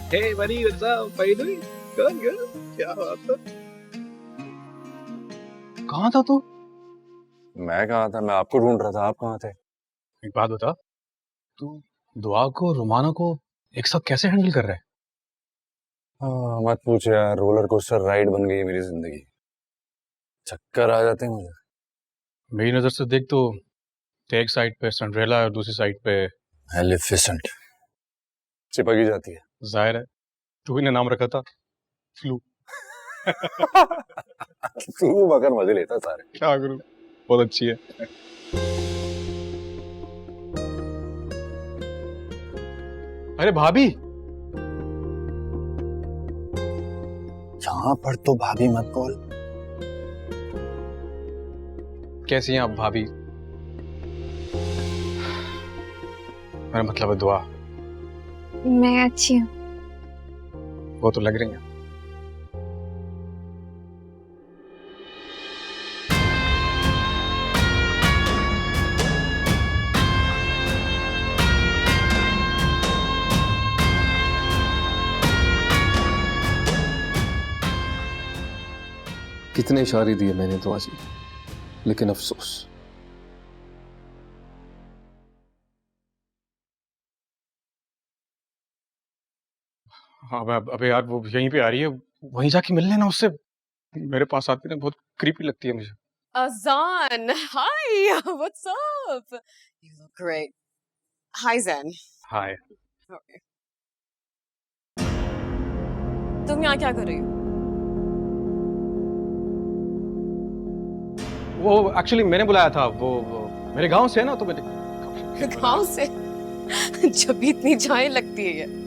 Hey buddy, what's up? How you doing? Good, good. क्या बात है? कहाँ था तू? मैं कहाँ था? मैं आपको ढूंढ रहा था। आप कहाँ थे? एक बात बता, तू दुआ को रुमाना को एक साथ कैसे हैंडल कर रहा है? मत पूछ यार, रोलर कोस्टर राइड बन गई है मेरी जिंदगी। चक्कर आ जाते हैं मुझे। मेरी नजर से देख तो एक साइड पे सिंड्रेला और दूसरी साइड पे एलिफिसेंट चिपक ही जाती है। जाहिर है तू ही ने नाम रखा था फ्लू। तू मगर मजे लेता सारे। क्या करूं, बहुत अच्छी है। अरे भाभी, यहाँ पर तो भाभी मत बोल। कैसी हैं आप भाभी? मेरा मतलब है दुआ। मैं अच्छी हूँ। वो तो लग रही है। कितने इशारे दिए मैंने तो आज, लेकिन अफसोस। हाँ अबे यार, वो यहीं पे आ रही है, वहीं जाके मिल लेना उससे। मेरे पास आती ना बहुत क्रीपी लगती है मुझे। Azan, hi, what's up? You look great. Hi, Zen. Hi. Okay. तुम यहाँ क्या कर रही हो? वो एक्चुअली मैंने बुलाया था, वो मेरे गांव से है ना, तो मैंने गाँव से? जब भी इतनी जाए लगती है ये।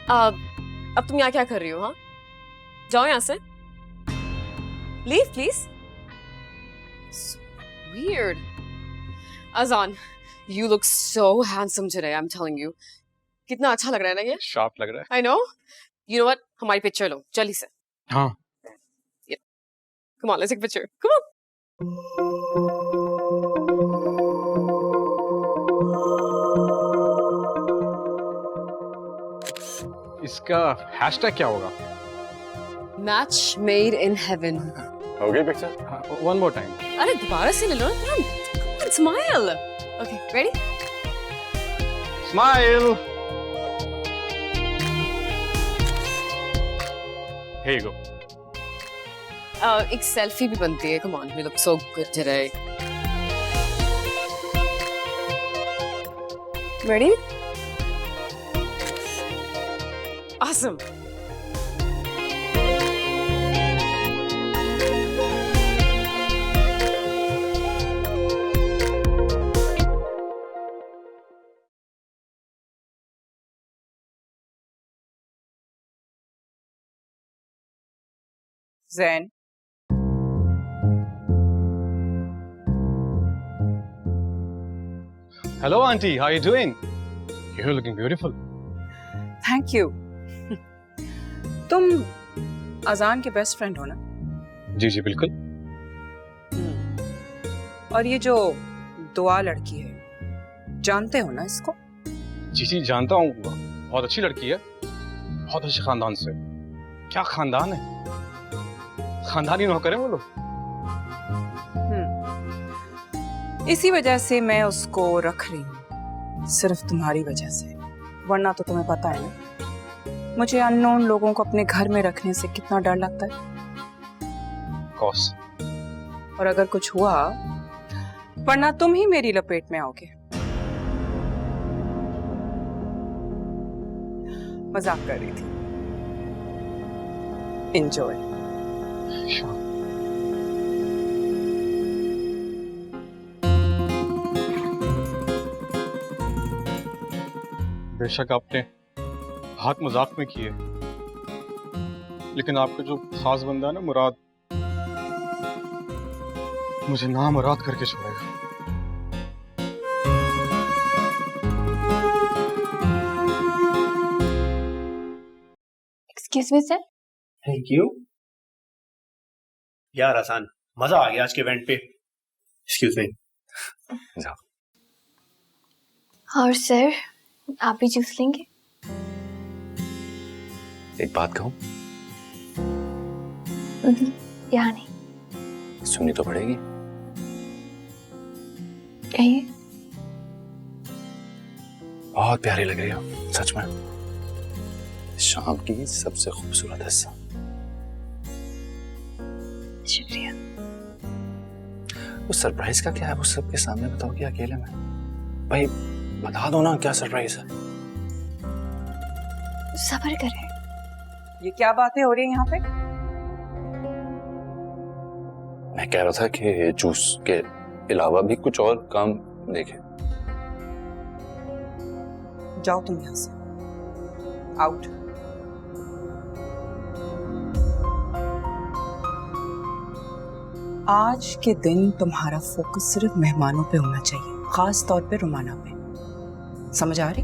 अब तुम यहाँ क्या कर रही हो? हाँ, जाओ यहाँ से। Leave, please. So weird. Azan, you look so handsome today. I'm telling you. कितना अच्छा लग रहा है ना ये? शार्प लग रहा है। I know. You know what? हमारी पिक्चर लो, जल्दी से। हाँ। Come on, let's take a picture. Come on. इसका हैशटैग क्या होगा? Match made in heaven. हो गई पिक्चर? One more time. अरे दोबारा से ले लो ना तुरंत। Come on, smile. Okay, ready? Smile. Here you go. एक सेल्फी भी बनती है। Come on, we look so good today. Ready? Awesome. Zen. Hello auntie, how are you doing? You're looking beautiful. Thank you. तुम अजान के best friend हो ना? जी जी बिल्कुल। और ये जो दुआ लड़की है, जानते हो ना इसको? जी जी जानता हूँ, बहुत अच्छी लड़की है, बहुत अच्छे खानदान से। क्या खानदान है, खानदानी नौकर है वो लोग। इसी वजह से मैं उसको रख रही हूँ, सिर्फ तुम्हारी वजह से। वरना तो तुम्हें पता है ना, मुझे अननोन लोगों को अपने घर में रखने से कितना डर लगता है। कॉस। और अगर कुछ हुआ, वरना तुम ही मेरी लपेट में आओगे। मजाक कर रही थी। एंजॉय। बेशक आपने हाथ मजाक में किए, लेकिन आपका जो खास बंदा है ना मुराद, मुझे ना मुराद करके छोड़ेगा। Excuse me sir. Thank you यार, आसान मजा आ गया आज के इवेंट पे। Excuse me. जाओ। और सर, आप भी जूस लेंगे? एक बात कहूं? यहाँ नहीं। सुननी तो पड़ेगी। कहिए। बहुत प्यारी लग रही हो सच में। शाम की सबसे खूबसूरत हिस्सा। शुक्रिया। वो सरप्राइज का क्या है? वो सबके सामने बताओ कि अकेले में? भाई बता दो ना क्या सरप्राइज है। सब्र करें। ये क्या बातें हो रही है यहाँ पे? मैं कह रहा था कि जूस के अलावा भी कुछ और काम देखे। जाओ तुम यहाँ से, आउट। आज के दिन तुम्हारा फोकस सिर्फ मेहमानों पे होना चाहिए, खास तौर पे रुमाना पे। समझ आ रही?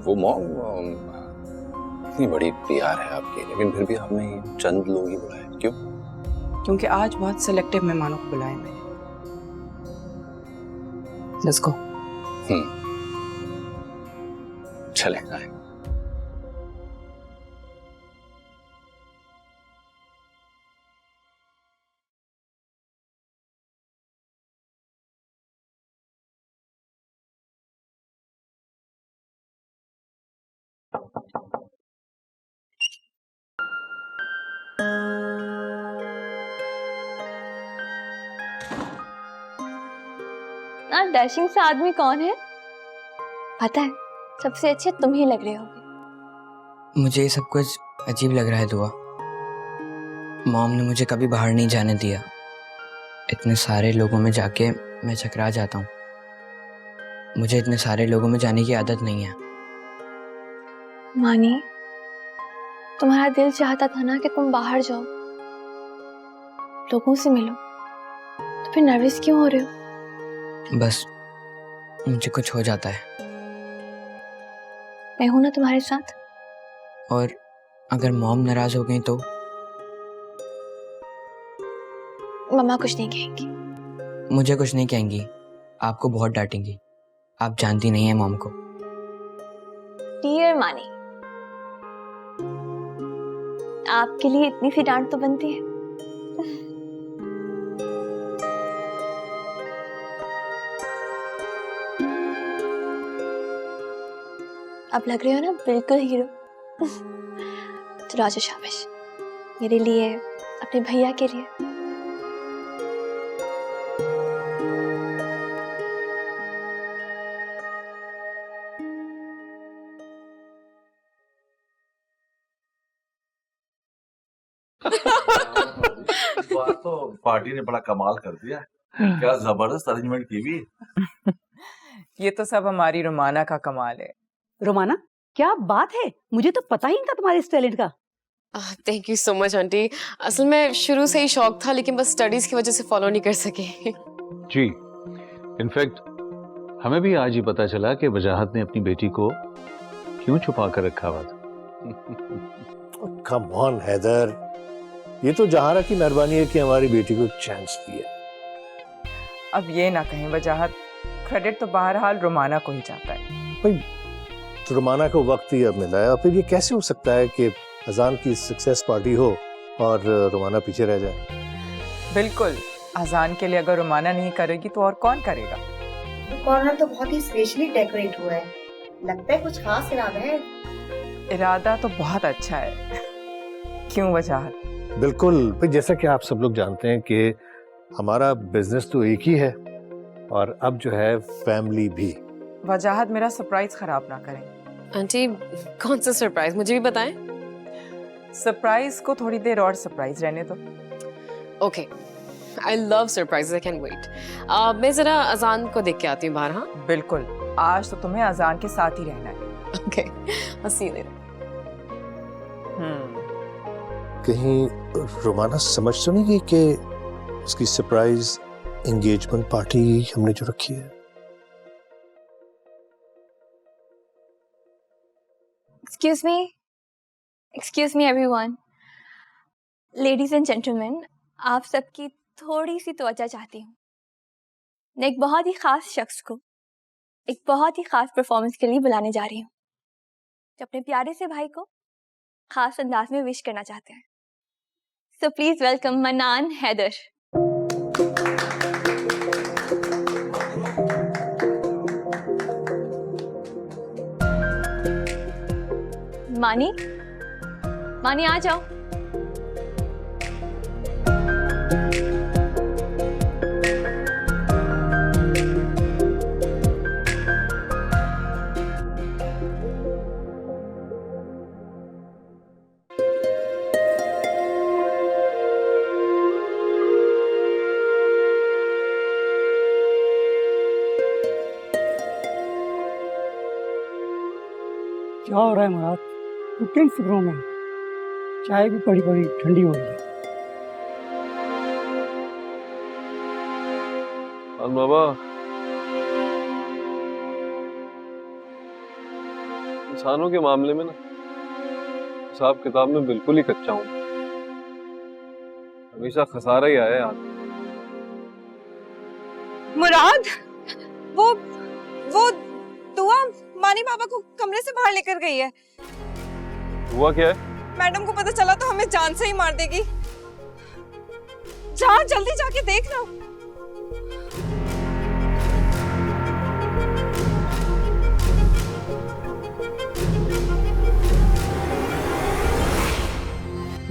वो मॉम इतनी बड़ी प्यार है आपकी, लेकिन फिर भी आपने चंद लोग ही बुलाए, क्यों? क्योंकि आज बहुत सिलेक्टिव मेहमानों को बुलाया मैंने। Let's go. चले आए। ना डैशिंग सा आदमी कौन है? पता है, सबसे अच्छे तुम ही लग रहे होगे। मुझे ये सब कुछ अजीब लग रहा है दुआ। मॉम ने मुझे कभी बाहर नहीं जाने दिया। इतने सारे लोगों में जाके मैं चकरा जाता हूँ। मुझे इतने सारे लोगों में जाने की आदत नहीं है। मानी, तुम्हारा दिल चाहता था ना कि तुम बाहर जाओ, लोगों से मिलो, तो फिर नर्वस क्यों हो रहे हो? बस मुझे कुछ हो जाता है। मैं हूं ना तुम्हारे साथ। और अगर मॉम नाराज हो गई तो? मम्मा कुछ नहीं कहेंगी। मुझे कुछ नहीं कहेंगी, आपको बहुत डांटेंगी। आप जानती नहीं है मॉम को। डियर मानी, आपके लिए इतनी सी डांट तो बनती है। अब लग रहे हो ना बिल्कुल हीरो। चलो आजा, शाबाश। मेरे लिए, अपने भैया के लिए। बात तो पार्टी ने बड़ा कमाल कर दिया। क्या जबरदस्त अरेंजमेंट की भी। ये तो सब हमारी रुमाना का कमाल है। रोमाना, क्या बात है, मुझे तो पता ही नहीं था तुम्हारे इस टैलेंट का। Thank you so much aunty. असल में शुरू से ही शौक था, लेकिन बस स्टडीज की वजह से फॉलो नहीं कर सके। जी, इनफैक्ट हमें भी आज ही पता चला कि वजाहत ने अपनी बेटी को क्यों छुपा कर रखा हुआ था। कम ऑन हैदर, ये तो जहारा की मेहरबानी है कि हमारी बेटी को एक चांस दिया। अब ये ना कहें वजाहत, क्रेडिट तो बहरहाल रुमाना को ही जाता है। भाई रुमाना को वक्त ही अब मिला है, और फिर ये कैसे हो सकता है कि अजान की सक्सेस पार्टी हो और रुमाना पीछे रह जाए? बिल्कुल, अजान के लिए अगर रुमाना नहीं करेगी तो और कौन करेगा? कॉर्नर तो बहुत ही स्पेशली डेकोरेट हुआ है, लगता है कुछ खास इरादा है। इरादा तो बहुत अच्छा है। क्यों वजाहत? बिल्कुल भाई, जैसा कि आप सब लोग जानते हैं कि हमारा बिजनेस तो एक ही है, और अब जो है फैमिली भी। वजाहत मेरा सरप्राइज खराब ना करें। आंटी कौन सा सरप्राइज, मुझे भी बताएं। सरप्राइज को थोड़ी देर और सरप्राइज रहने दो। Okay, I love surprise, I can wait. मैं जरा अजान को देख के आती हूँ बाहर। हाँ बिल्कुल, आज तो तुम्हें अजान के साथ ही रहना है। Okay, I'll see you later. कहीं रोमाना समझ तो नहीं गई कि उसकी सरप्राइज एंगेजमेंट पार्टी हमने जो रखी है? Excuse me everyone. Ladies and gentlemen, आप सबकी थोड़ी सी तवज्जो चाहती हूँ। मैं एक बहुत ही खास शख्स को एक बहुत ही खास परफॉर्मेंस के लिए बुलाने जा रही हूँ, जो अपने प्यारे से भाई को खास अंदाज में विश करना चाहते हैं। सो प्लीज वेलकम मनान हैदर। मानी, मानी आ जाओ। क्या हो रहा है मुराद? तू किन फिक्रों में? चाय भी बड़ी बड़ी ठंडी हो रही है। बाबा, इंसानों के मामले में ना हिसाब किताब में बिल्कुल ही कच्चा हूं। हमेशा खसारा ही आया यार। मुराद, वो दुआ मानी पापा को कमरे से बाहर लेकर गई है। हुआ क्या है? मैडम को पता चला तो हमें जान से ही मार देगी। जा, जल्दी जाके देख लो।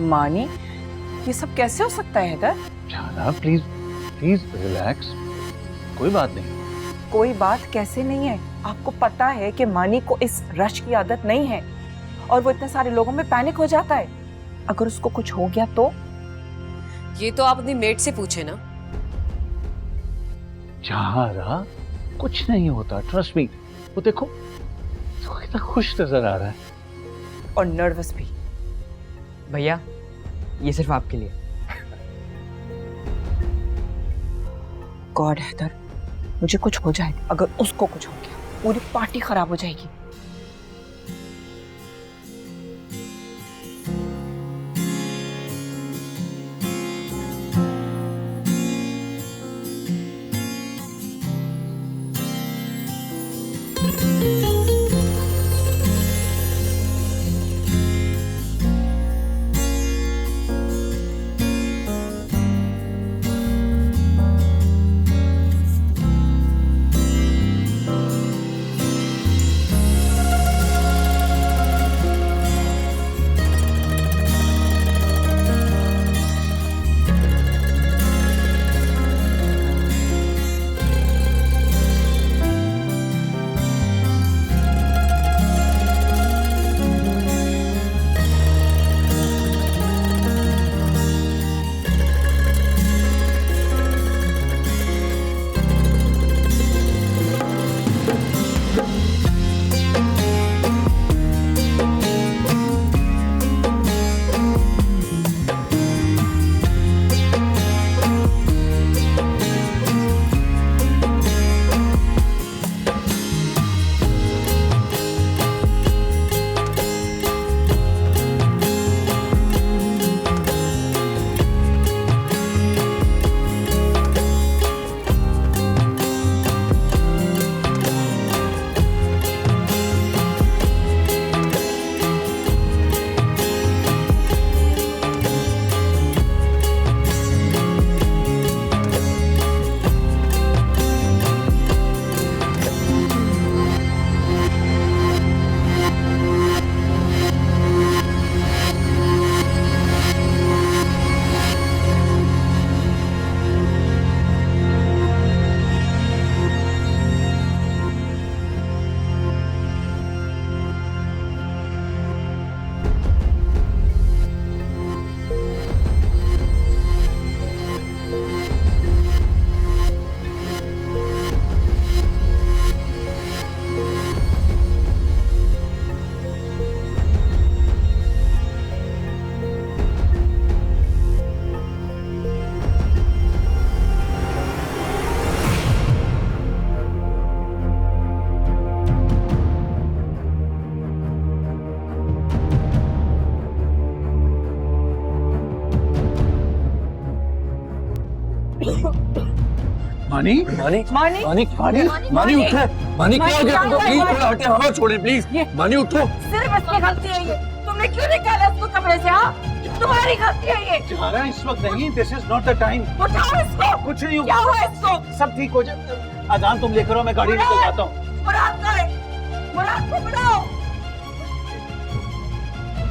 मानी, ये सब कैसे हो सकता है हैदर? जाना, प्लीज प्लीज रिलैक्स, कोई बात नहीं। कोई बात कैसे नहीं है? आपको पता है कि मानी को इस रश की आदत नहीं है और वो इतने सारे लोगों में पैनिक हो जाता है। अगर उसको कुछ हो गया तो? ये तो आप अपनी मेट से पूछे ना। जहारा, कुछ नहीं होता, ट्रस्ट मी। वो देखो कितना खुश नजर आ रहा है और नर्वस भी। भैया, ये सिर्फ आपके लिए। गॉड हैदर, मुझे कुछ हो जाए, अगर उसको कुछ हो गया पूरी पार्टी खराब हो जाएगी। मानी मानी मानी मानी मानी मानी उठो मानी क्या हो गया तुमको प्लीज थोड़ा हटे हवा छोड़े प्लीज मानी उठो सिर्फ इसकी गलती है ये। तुमने क्यों निकाला इसको कमरे से? हाँ, तुम्हारी गलती है ये। जारा इस वक्त नहीं, this is not the time. उठाओ इसको। कुछ नहीं क्या हुआ इसको? सब ठीक हो जाए। अजान तुम लेकर आओ, मैं गाड़ी लेकर जाता हूँ। मुराद का है, मुराद को बुलाओ।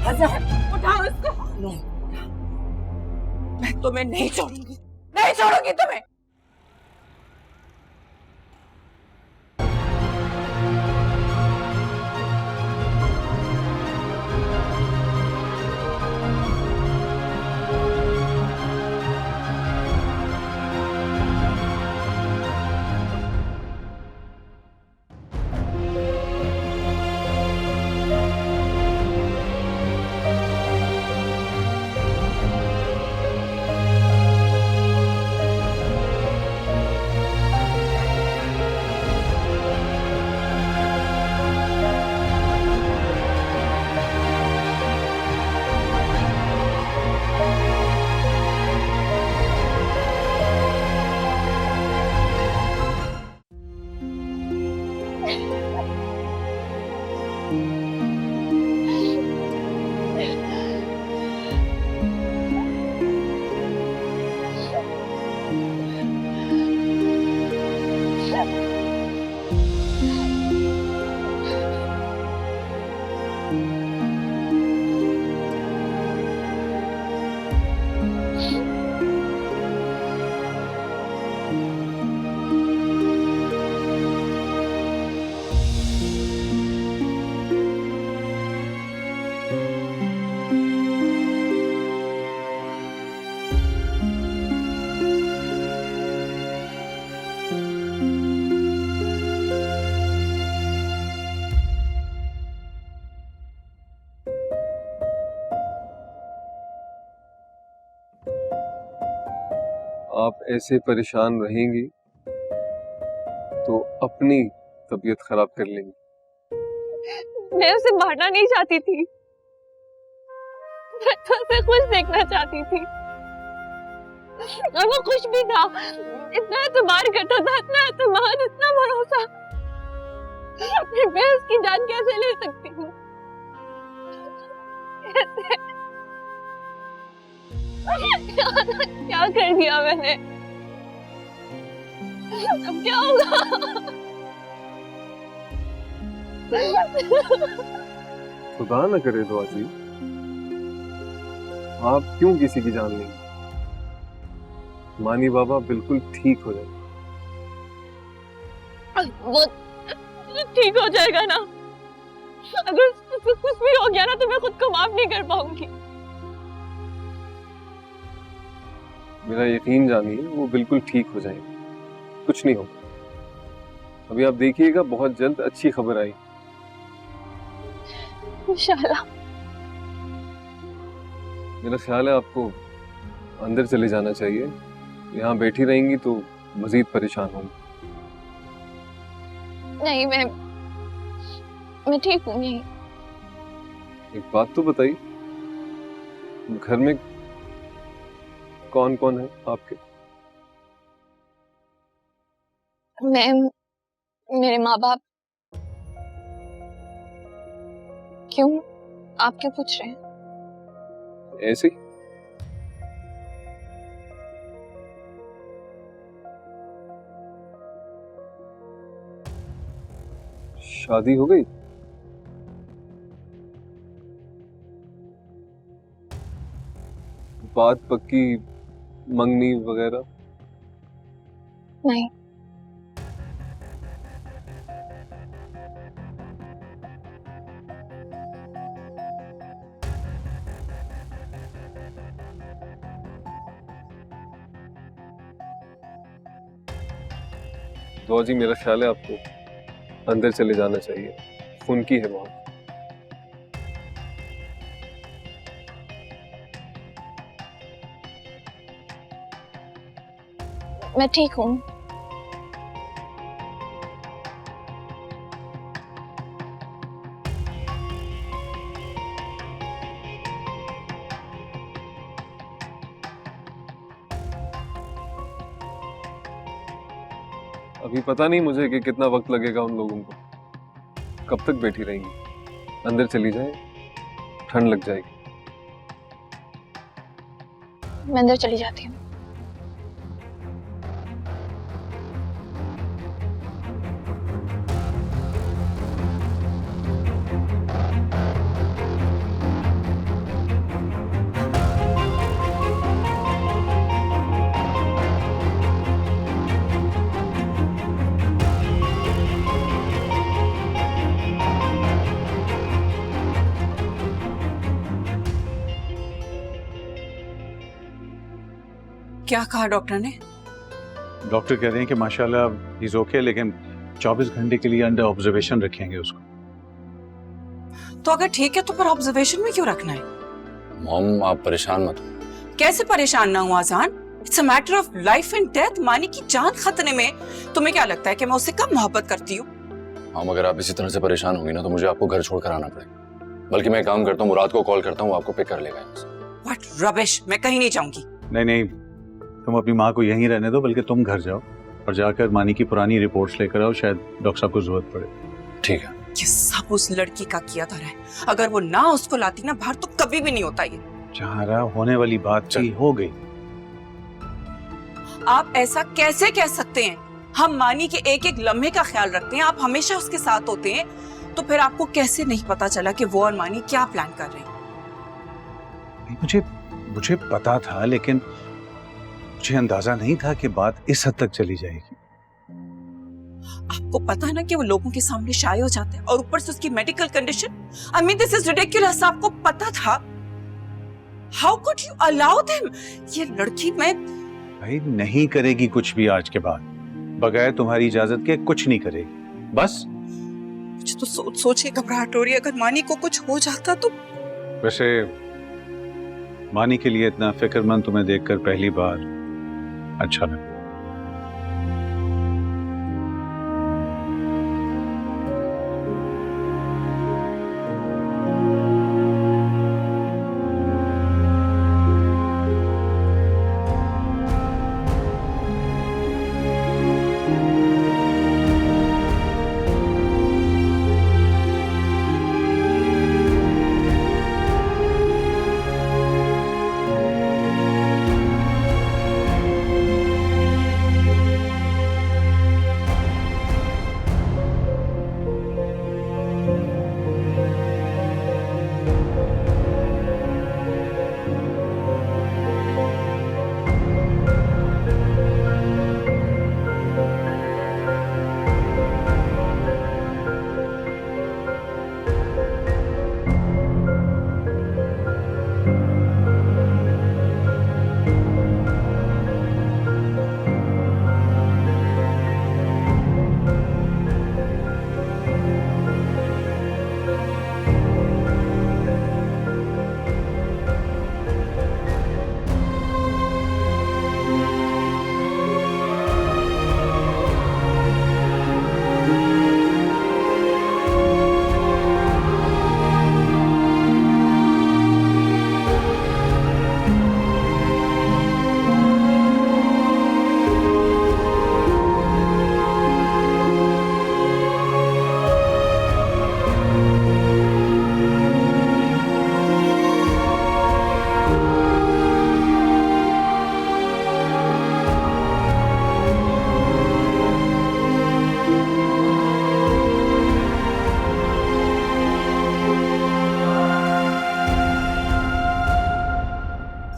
अजहर, उठाओ इसको। मैं तुम्हें नहीं छोड़ूंगी, नहीं छोड़ूंगी तुम्हें। आप ऐसे परेशान रहेंगी तो अपनी तबीयत खराब कर लेंगी। मैं उसे मारना नहीं चाहती थी, मैं तो उसे खुश देखना चाहती थी। और वो खुश भी था, इतना एतबार करता था, इतना एतमाद, इतना भरोसा। मैं उसकी जान कैसे ले सकती हूँ? क्या कर दिया मैंने? अब क्या होगा? खुदा न करे दुआ जी, आप क्यों किसी की जान लेंगे? मानी बाबा बिल्कुल ठीक हो जाए। वो ठीक हो जाएगा ना? अगर कुछ भी हो गया ना तो मैं खुद को माफ नहीं कर पाऊंगी। मेरा यकीन जानिए, वो बिल्कुल ठीक हो जाएंगे, कुछ नहीं होगा। अभी आप देखिएगा, बहुत जल्द अच्छी खबर आई। इंशाल्लाह। मेरा ख्याल है आपको अंदर चले जाना चाहिए, यहाँ बैठी रहेंगी तो मजीद परेशान होंगी। नहीं, मैं ठीक हूँ यहीं। एक बात तो बताइए, घर में कौन कौन है आपके? मैं, मेरे माँ बाप। क्यों, आप क्यों पूछ रहे हैं? ऐसे ही। शादी हो गई? बात पक्की, मंगनी वगैरह? नहीं। दुआ जी, मेरा ख्याल है आपको अंदर चले जाना चाहिए, खून की है वहां। मैं ठीक हूँ। अभी पता नहीं मुझे कि कितना वक्त लगेगा उन लोगों को। कब तक बैठी रहेंगी? अंदर चली जाए, ठंड लग जाएगी। मैं अंदर चली जाती हूँ। क्या कहा डॉक्टर ने? डॉक्टर कह रहे हैं कि माशाल्लाह ही इज ओके, लेकिन 24 घंटे के लिए अंडर ऑब्जर्वेशन रखेंगे उसको। तो अगर ठीक है तो फिर ऑब्जर्वेशन में क्यों रखना है? मॉम आप परेशान मत हो। कैसे परेशान ना हूँ आजान? It's a matter of life and death. Mani की जान खतरे में। तुम्हें क्या लगता है कि मैं उससे कम मोहब्बत करती हूँ? मॉम अगर आप इसी तरह से परेशान होंगी ना तो मुझे आपको घर छोड़कर आना पड़ेगा। बल्कि मैं एक काम करता हूँ, मुराद को कॉल करता हूँ, वो आपको पिक कर लेगा। व्हाट रबिश, मैं कहीं नहीं जाऊंगी। नहीं नहीं, तुम अपनी माँ को यहीं रहने दो, बल्कि तुम घर जाओ और जाकर मानी की पुरानी रिपोर्ट्स लेकर आओ, शायद डॉक्टर साहब को जरूरत पड़े। ठीक है। ये सब उस लड़की का किया था। अगर वो ना उसको लाती ना बाहर तो कभी भी नहीं होता ये। जहां होने वाली बात थी हो गई। आप ऐसा कैसे कह सकते हैं? हम मानी के एक एक लम्हे का ख्याल रखते हैं, आप हमेशा उसके साथ होते हैं, तो फिर आपको कैसे नहीं पता चला कि वो और मानी क्या प्लान कर रहे हैं? मुझे पता था, लेकिन मुझे अंदाजा नहीं था कि बात इस हद तक चली जाएगी। आपको पता है ना कि वो लोगों के सामने शाये हो जाते हैं, और ऊपर से उसकी medical condition. I mean this is ridiculous. आपको पता था? How could you allow them? ये लड़की भाई नहीं करेगी कुछ भी आज के बाद, बगैर तुम्हारी इजाजत के कुछ नहीं करेगी। बस मुझे तो सोच के घबराहट हो रही है। अगर मानी को कुछ हो जाता तो। वैसे मानी के लिए इतना फिक्रमंद तुम्हें देखकर पहली बार अच्छा लगा।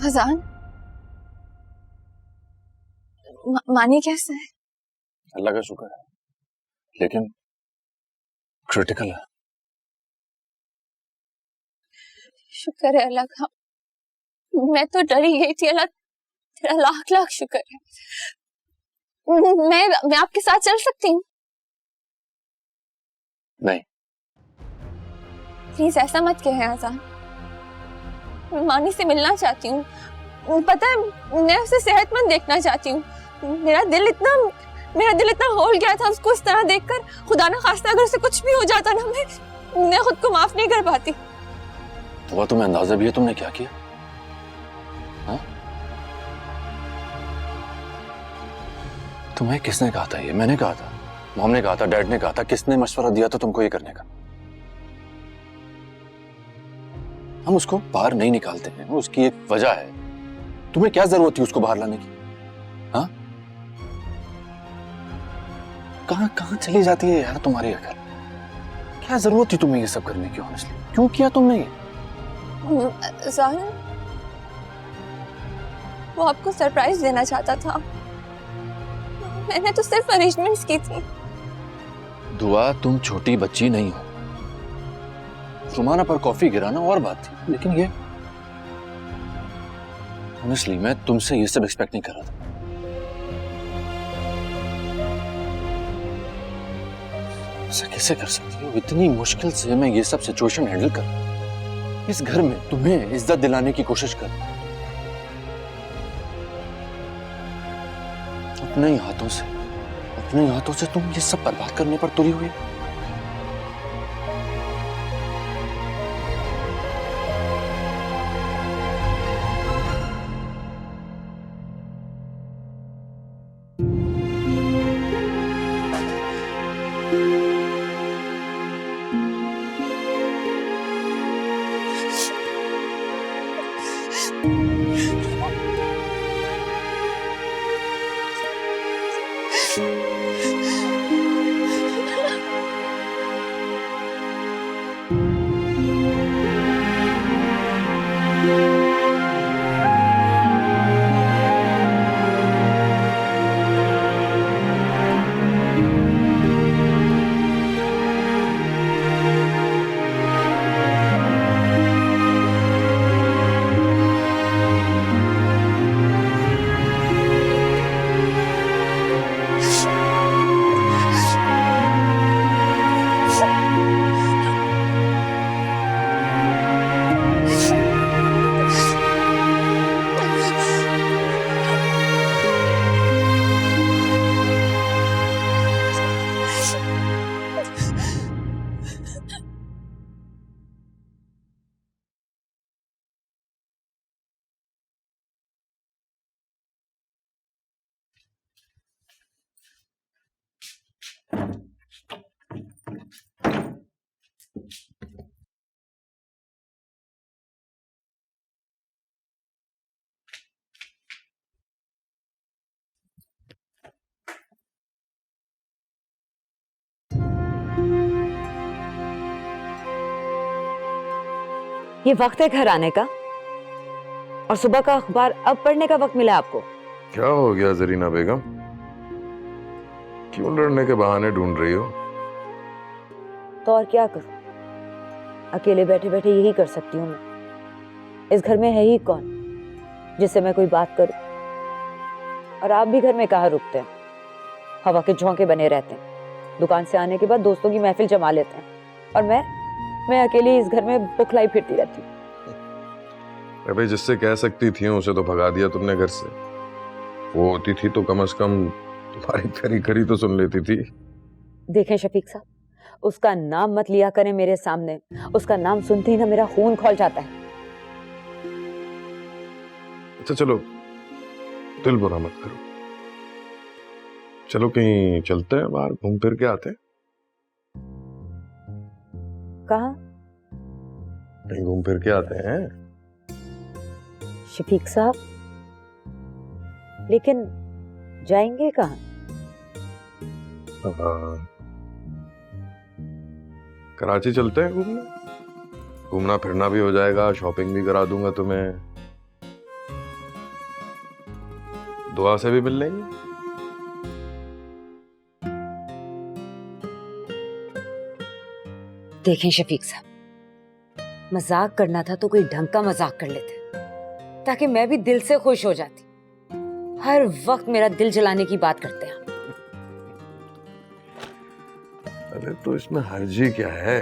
अजान, मानी कैसे है? अल्लाह का शुक्र है, लेकिन क्रिटिकल है। शुक्र है अल्लाह का। मैं तो डरी गई थी। अल्लाह तेरा लाख लाख शुक्र है। मैं आपके साथ चल सकती हूँ? नहीं। प्लीज ऐसा मत कहे आजान। मैं मानी से मिलना चाहती हूँ। पता है मैं उसे सेहतमंद देखना चाहती हूँ। मेरा दिल इतना होल गया था उसको इस तरह देखकर। खुदा ना खास्ता अगर उसे कुछ भी हो जाता ना, मैं खुद को माफ नहीं कर पाती। तो वह तुम्हें अंदाजा भी है तुमने क्या किया? हाँ? तुम्हें किसने कहा था ये? मैंने कहा था, मॉम ने कहा था, डैड ने कहा था, किसने मशवरा दिया था तुमको ये करने का? हम उसको बाहर नहीं निकालते हैं, उसकी एक वजह है। तुम्हें क्या जरूरत थी उसको बाहर लाने की? हाँ, कहां कहां चली जाती है यार तुम्हारी अकल? क्या जरूरत थी तुम्हें ये सब करने की? ऑनेस्टली क्यों किया तुमने ये? अजान, वो आपको सरप्राइज देना चाहता था। मैंने तो सिर्फ अरेंजमेंट्स की थी। दुआ, तुम छोटी बच्ची नहीं हो। रुमाना पर कॉफी गिराना और बात थी, लेकिन ये ऑनेस्टली मैं तुमसे ये सब एक्सपेक्ट नहीं कर रहा था। ऐसा कैसे कर सकती हो? इतनी मुश्किल से मैं ये सब सिचुएशन हैंडल कर, इस घर में तुम्हें इज्जत दिलाने की कोशिश कर, अपने ही हाथों से तुम ये सब बर्बाद करने पर तुली हुई। ये वक्त है घर आने का, और सुबह का अखबार अब पढ़ने का वक्त मिला आपको। क्या हो गया जरीना बेगम? क्यों लड़ने के बहाने ढूंढ रही हो? तो और क्या करूं? अकेले बैठे बैठे यही कर सकती हूँ मैं। इस घर में है ही कौन जिससे मैं कोई बात करूं? और आप भी घर में कहाँ रुकते हैं, हवा के झोंके बने रहते हैं। दुकान से आने के बाद दोस्तों की महफिल जमा लेते हैं, और मैं अकेली इस घर में बुखलाई फिरती रहती हूँ। अरे भाई, जिससे कह सकती थी उसे तो भगा दिया तुमने घर से। वो होती थी तो कम से कम तुम्हारी खरी खरी तो सुन लेती थी। देखें शफीक साहब, उसका नाम मत लिया करें मेरे सामने। उसका नाम सुनते ही ना मेरा खून खौल जाता है। अच्छा चलो, दिल बुरा मत करो। चलो कहीं चलते हैं, बाहर घूम फिर के आते हैं। कहाँ? कहीं घूम फिर के आते हैं। शफीक साहब, लेकिन जाएंगे कहाँ? कराची चलते हैं घूमने। घूमना फिरना भी हो जाएगा, शॉपिंग भी करा दूंगा तुम्हें, दुआ से भी मिल लेंगे। देखें शफीक साहब, मजाक करना था तो कोई ढंग का मजाक कर लेते, ताकि मैं भी दिल से खुश हो जाती। हर वक्त मेरा दिल जलाने की बात करते हैं। अरे तो इसमें हर्जी क्या है?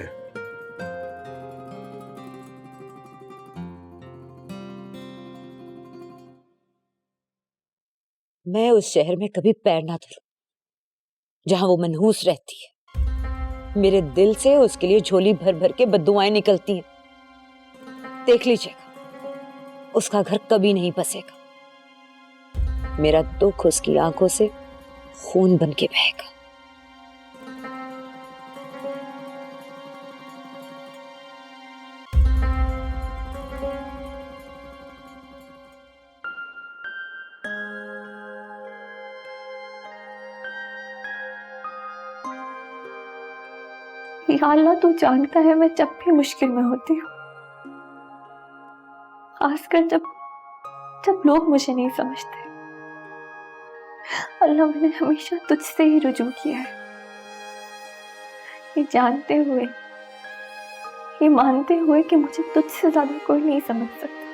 मैं उस शहर में कभी पैर ना धरूं जहां वो मनहूस रहती है। मेरे दिल से उसके लिए झोली भर भर के बद्दुआएं निकलती हैं। देख लीजिएगा, उसका घर कभी नहीं बसेगा। मेरा दुख उसकी आंखों से खून बन के बहेगा। या अल्लाह तू जानता है मैं जब भी मुश्किल में होती हूँ, खासकर जब जब लोग मुझे नहीं समझते, अल्लाह मैंने हमेशा तुझसे ही रुजू किया है, ये जानते हुए, ये मानते हुए कि मुझे तुझसे ज्यादा कोई नहीं समझ सकता,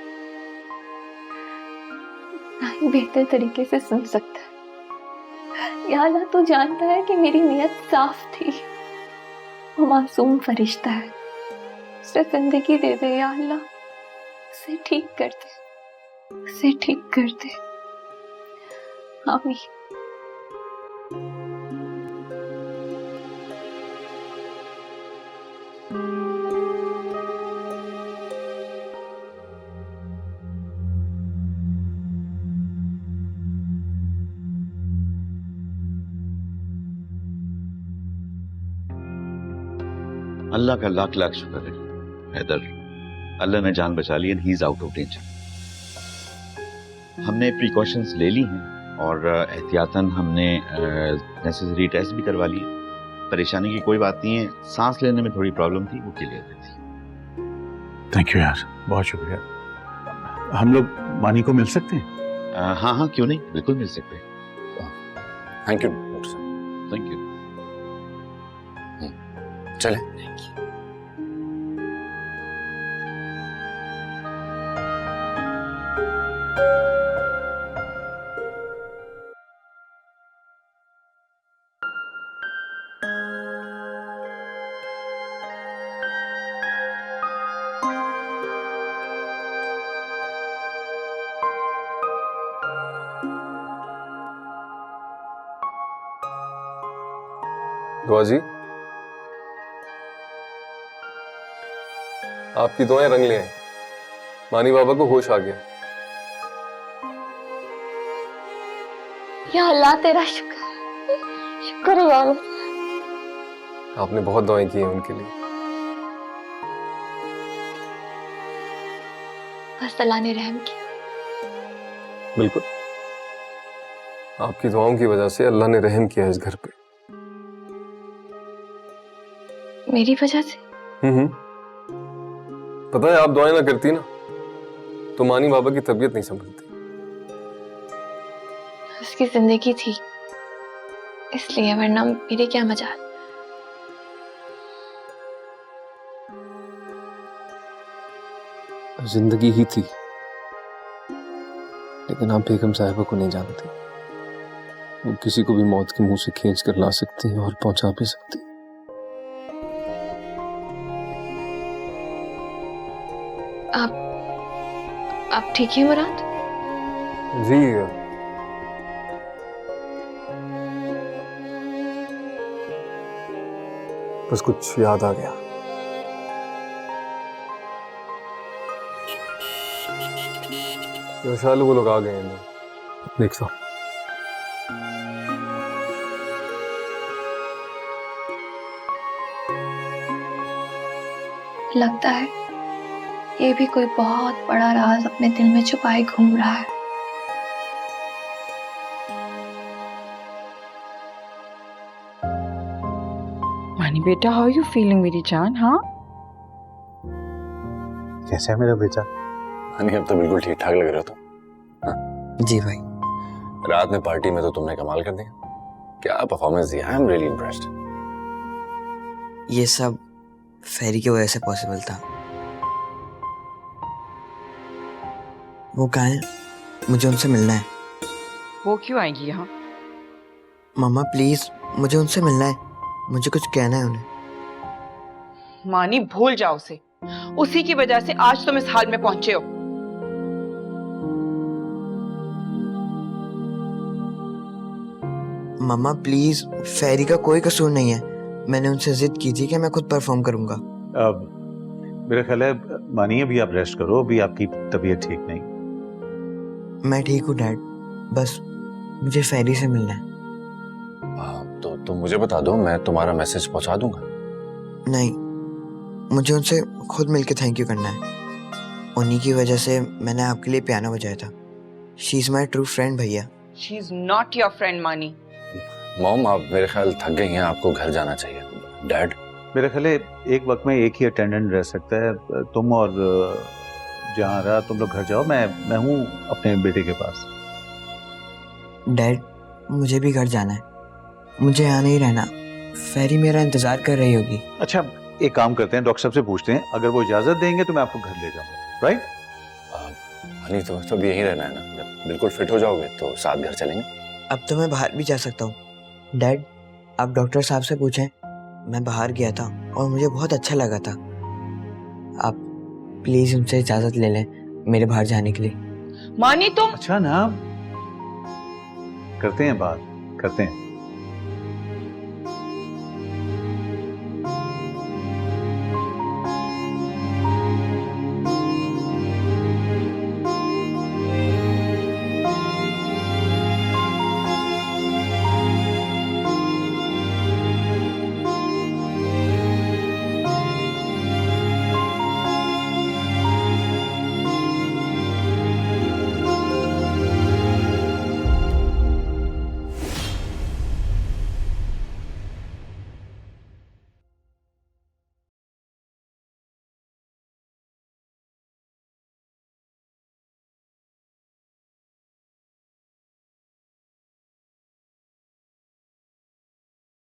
ना ही बेहतर तरीके से सुन सकता है। या अल्लाह तू जानता है कि मेरी नीयत साफ थी, वो मासूम फरिश्ता है, उसे जिंदगी दे दे या अल्लाह, उसे ठीक कर दे, उसे ठीक कर दे, आमीन। अल्लाह का लाख लाख शुक्र है हैदर, अल्लाह ने जान बचा ली and he is out of danger. हमने प्रिकॉशंस ले ली हैं और एहतियातन हमने नेसेसरी टेस्ट भी करवा लिए। परेशानी की कोई बात नहीं है, सांस लेने में थोड़ी प्रॉब्लम थी, वो क्लियर थी। थैंक यू यार, बहुत शुक्रिया। हम लोग मानी को मिल सकते हैं? हाँ हाँ, क्यों नहीं, बिल्कुल मिल सकते हैं। थैंक यू डॉक्टर साहब। Thank you. चलें। दुआ जी, आपकी दुआएं रंग ले आई, मानी बाबा को होश आ गया। या अल्लाह तेरा शुक्र, शुक्र है या अल्लाह। आपने बहुत दुआएं की हैं उनके लिए। बस अल्लाह ने रहम किया। बिल्कुल, आपकी दुआओं की वजह से अल्लाह ने रहम किया इस घर पे। मेरी वजह से? पता है, आप दुआएं ना करती ना तो मानी बाबा की तबीयत नहीं संभलती। उसकी जिंदगी थी इसलिए, वरना मेरे क्या मजाल। जिंदगी ही थी, लेकिन आप बेगम साहिबा को नहीं जानते। वो किसी को भी मौत के मुंह से खींच कर ला सकती हैं और पहुंचा भी सकती हैं। आप ठीक है मुराद? जी, बस कुछ याद आ गया। शालू वो लोग आ गए हैं, देखता हूं। लगता है ये भी कोई बहुत बड़ा राज अपने दिल में छुपाए घूम रहा है। मानी बेटा, हाउ यू फीलिंग मेरी जान? हाँ, कैसा है मेरा बेटा? मानी अब तो बिल्कुल ठीक ठाक लग रहा था। जी भाई। रात में पार्टी में तो तुमने कमाल कर दिया, क्या परफॉर्मेंस दिया। I am really impressed. ये सब फेरी की वजह से पॉसिबल था। वो कहाँ है? मुझे उनसे मिलना है। वो क्यों आएंगी यहाँ? मामा प्लीज, मुझे उनसे मिलना है, मुझे कुछ कहना है उन्हें। मानी भूल जाओ उसे, उसी की वजह से आज तुम इस हाल में पहुंचे हो। मामा प्लीज, फेरी का कोई कसूर नहीं है, मैंने उनसे जिद की थी कि मैं खुद परफॉर्म करूंगा। अब मेरा ख्याल है मानिए, अभी आप रेस्ट करो, अभी आपकी तबीयत ठीक नहीं। मैं ठीक हूँ डैड, बस मुझे फेरी से मिलना है। तुम मुझे बता दो, मैं तुम्हारा मैसेज पहुंचा दूंगा। नहीं, मुझे उनसे खुद मिलके थैंक यू करना है। उन्हीं की वजह से मैंने आपके लिए पियानो बजाया था। She is my true friend भैया। She is not your friend Mani. Mom, आप मेरे ख्याल थक गई हैं, आपको घर जाना चाहिए। डैड, मेरे ख्याल है एक वक्त में एक ही अटेंडेंट रह सकता है, तुम और जहाँ रहा तुम लोग घर जाओ, मैं हूँ अपने बेटे के पास। डैड, मुझे भी घर जाना है, मुझे यहाँ नहीं रहना। फेरी मेरा इंतजार कर रही होगी। अच्छा, एक काम करते हैं, डॉक्टर साहब से पूछते हैं, अगर वो इजाजत देंगे तो मैं आपको घर ले जाऊंगा। राइट? हनी, तो अब यहीं रहना है ना? जब बिल्कुल फिट हो जाओगे तो साथ घर चलेंगे। अब तो मैं बाहर भी जा सकता हूँ। डैड, आप डॉक्टर साहब से पूछें, मैं बाहर गया था और मुझे बहुत अच्छा लगा था। आप प्लीज उनसे इजाजत ले लें मेरे बाहर जाने के लिए। मानी तुम। अच्छा ना, करते हैं बात, करते हैं।